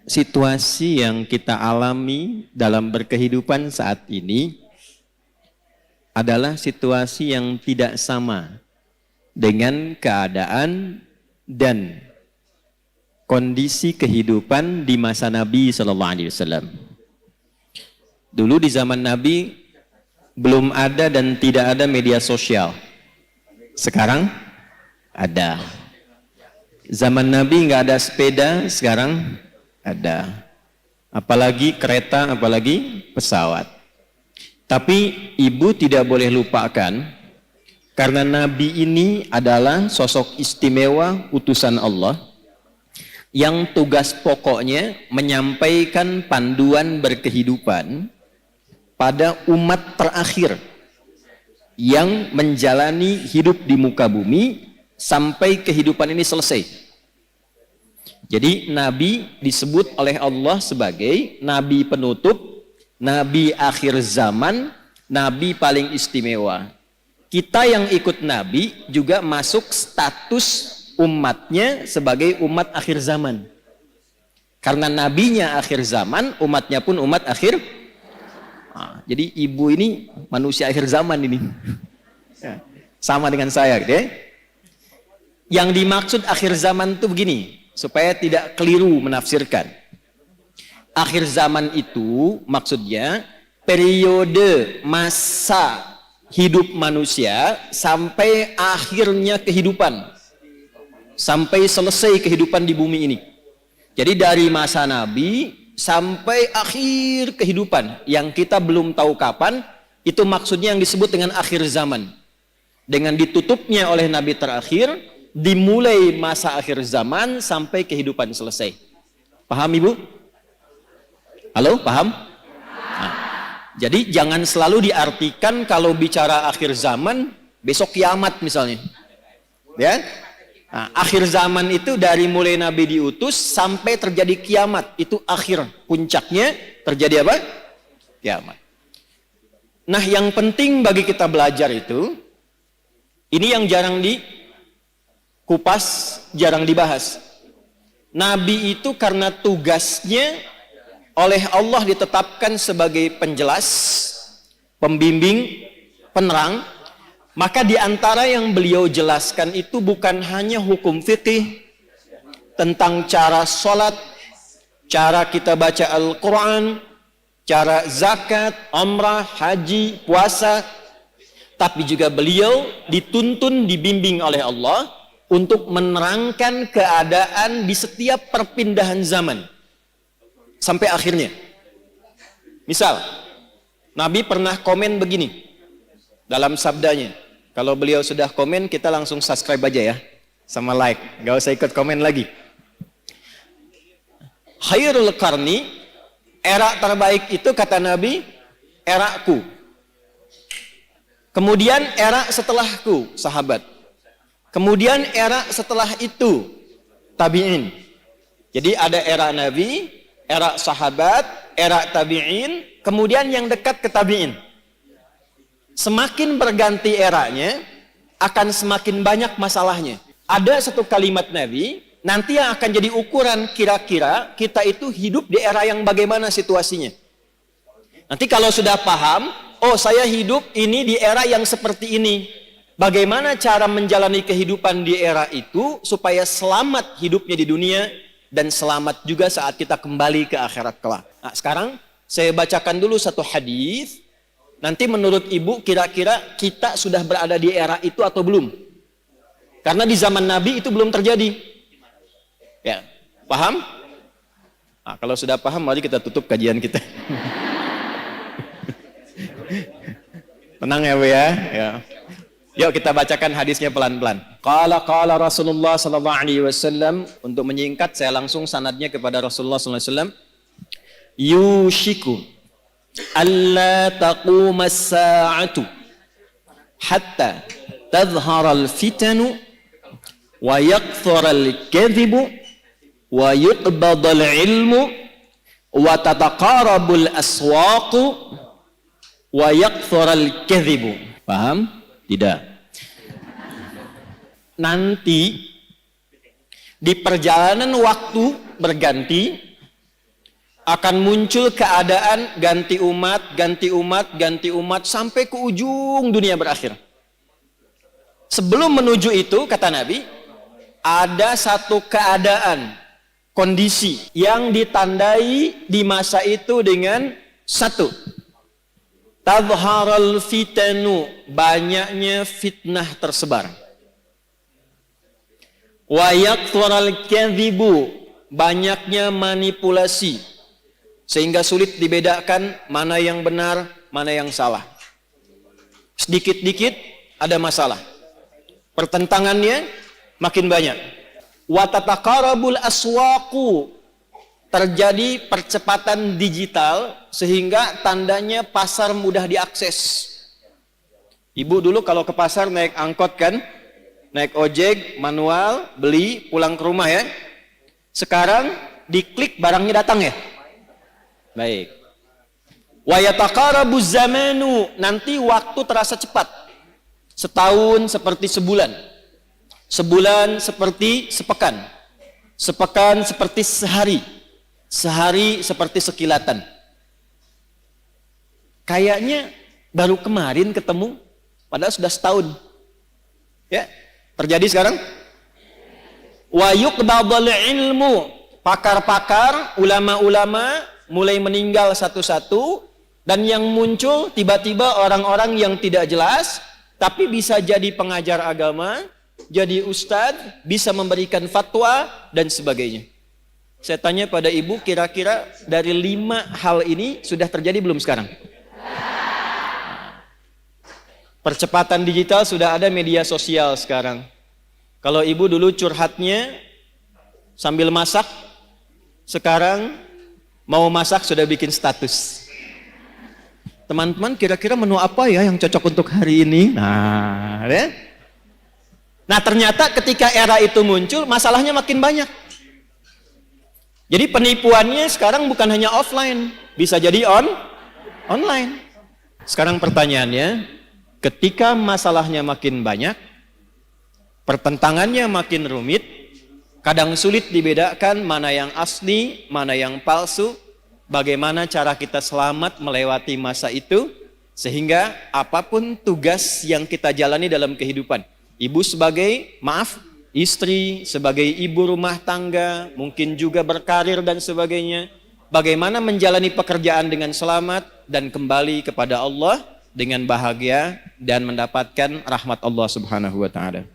situasi yang kita alami dalam berkehidupan saat ini adalah situasi yang tidak sama dengan keadaan dan kondisi kehidupan di masa Nabi Shallallahu Alaihi Wasallam. Dulu di zaman Nabi belum ada dan tidak ada media sosial. Sekarang ada. Zaman Nabi nggak ada sepeda, sekarang ada. Apalagi kereta, apalagi pesawat. Tapi ibu tidak boleh lupakan, karena Nabi ini adalah sosok istimewa utusan Allah yang tugas pokoknya menyampaikan panduan berkehidupan pada umat terakhir yang menjalani hidup di muka bumi sampai kehidupan ini selesai. Jadi Nabi disebut oleh Allah sebagai Nabi penutup, Nabi akhir zaman, Nabi paling istimewa. Kita yang ikut Nabi juga masuk status umatnya sebagai umat akhir zaman. Karena nabinya akhir zaman, umatnya pun umat akhir. Jadi ibu ini manusia akhir zaman ini. Sama dengan saya gitu ya. Yang dimaksud akhir zaman itu begini, supaya tidak keliru menafsirkan. Akhir zaman itu maksudnya periode masa hidup manusia sampai akhirnya kehidupan. Sampai selesai kehidupan di bumi ini. Jadi dari masa Nabi sampai akhir kehidupan yang kita belum tahu kapan, itu maksudnya yang disebut dengan akhir zaman. Dengan ditutupnya oleh Nabi terakhir, dimulai masa akhir zaman sampai kehidupan selesai. Paham Ibu? Halo, paham? Nah, jadi jangan selalu diartikan kalau bicara akhir zaman, besok kiamat misalnya. Ya? Nah, akhir zaman itu dari mulai Nabi diutus sampai terjadi kiamat. Itu akhir, puncaknya terjadi apa? Kiamat. Nah, yang penting bagi kita belajar itu, ini yang jarang dikupas, jarang dibahas. Nabi itu karena tugasnya oleh Allah ditetapkan sebagai penjelas, pembimbing, penerang, maka di antara yang beliau jelaskan itu bukan hanya hukum fikih tentang cara sholat, cara kita baca Al-Quran, cara zakat, umrah, haji, puasa, tapi juga beliau dituntun, dibimbing oleh Allah untuk menerangkan keadaan di setiap perpindahan zaman sampai akhirnya. Misal, Nabi pernah komen begini dalam sabdanya. Kalau beliau sudah komen, kita langsung subscribe aja ya, sama like, gak usah ikut komen lagi. Khairul qarni, era terbaik itu kata Nabi, eraku. Kemudian era setelahku, sahabat. Kemudian era setelah itu, tabi'in. Jadi ada era Nabi, era sahabat, era tabi'in, kemudian yang dekat ke tabi'in. Semakin berganti eranya, akan semakin banyak masalahnya. Ada satu kalimat Nabi, nanti yang akan jadi ukuran kira-kira kita itu hidup di era yang bagaimana situasinya. Nanti kalau sudah paham, oh saya hidup ini di era yang seperti ini. Bagaimana cara menjalani kehidupan di era itu, supaya selamat hidupnya di dunia, dan selamat juga saat kita kembali ke akhirat kelak. Nah, sekarang saya bacakan dulu satu hadis. Nanti menurut Ibu kira-kira kita sudah berada di era itu atau belum? Karena di zaman Nabi itu belum terjadi. Ya, paham? Nah, kalau sudah paham, mari kita tutup kajian kita. Tenang ya Bu ya. Ya. Yuk kita bacakan hadisnya pelan-pelan. Qala Rasulullah sallallahu alaihi wasallam. Untuk menyingkat saya langsung sanadnya kepada Rasulullah sallallahu alaihi wasallam. Yushiku alla taquma as-sa'atu hatta tadhhara al-fitanu wa yakthura al-kadhibu wa yuqbada al-ilmu wa tataqarabu al-aswaqu wa yakthura al-kadhibu. Paham? Tidak. Nanti di perjalanan waktu berganti, Akan muncul keadaan ganti umat, ganti umat, ganti umat sampai ke ujung dunia berakhir. Sebelum menuju itu, kata Nabi, ada satu keadaan, kondisi yang ditandai di masa itu dengan satu. Tadharal fitanu, banyaknya fitnah tersebar. Wa yakthurul kadhibu, banyaknya manipulasi. Sehingga sulit dibedakan mana yang benar, mana yang salah. Sedikit-dikit ada masalah. Pertentangannya makin banyak. Wa tataqarabul aswaqu, terjadi percepatan digital sehingga tandanya pasar mudah diakses. Ibu dulu kalau ke pasar naik angkot kan, naik ojek, manual, beli, pulang ke rumah ya. Sekarang diklik barangnya datang ya. Baik. Wa yataqarabu zamanu, nanti waktu terasa cepat. Setahun seperti sebulan. Sebulan seperti sepekan. Sepekan seperti sehari. Sehari seperti sekilatan. Kayaknya baru kemarin ketemu, padahal sudah setahun. Ya, terjadi sekarang. Wa yuqbadul ilmu, pakar-pakar, ulama-ulama mulai meninggal satu-satu, dan yang muncul tiba-tiba orang-orang yang tidak jelas, tapi bisa jadi pengajar agama, jadi ustadz, bisa memberikan fatwa, dan sebagainya. Saya tanya pada ibu, kira-kira dari 5 hal ini sudah terjadi belum sekarang? Percepatan digital, sudah ada media sosial sekarang. Kalau ibu dulu curhatnya sambil masak, sekarang mau masak sudah bikin status. Teman-teman, kira-kira menu apa ya yang cocok untuk hari ini? Nah, ya. Nah, ternyata ketika era itu muncul, masalahnya makin banyak. Jadi penipuannya sekarang bukan hanya offline, bisa jadi online. Sekarang pertanyaannya, ketika masalahnya makin banyak, pertentangannya makin rumit, kadang sulit dibedakan mana yang asli, mana yang palsu. Bagaimana cara kita selamat melewati masa itu, sehingga apapun tugas yang kita jalani dalam kehidupan, ibu sebagai istri, sebagai ibu rumah tangga, mungkin juga berkarir dan sebagainya, bagaimana menjalani pekerjaan dengan selamat dan kembali kepada Allah dengan bahagia dan mendapatkan rahmat Allah Subhanahu wa taala.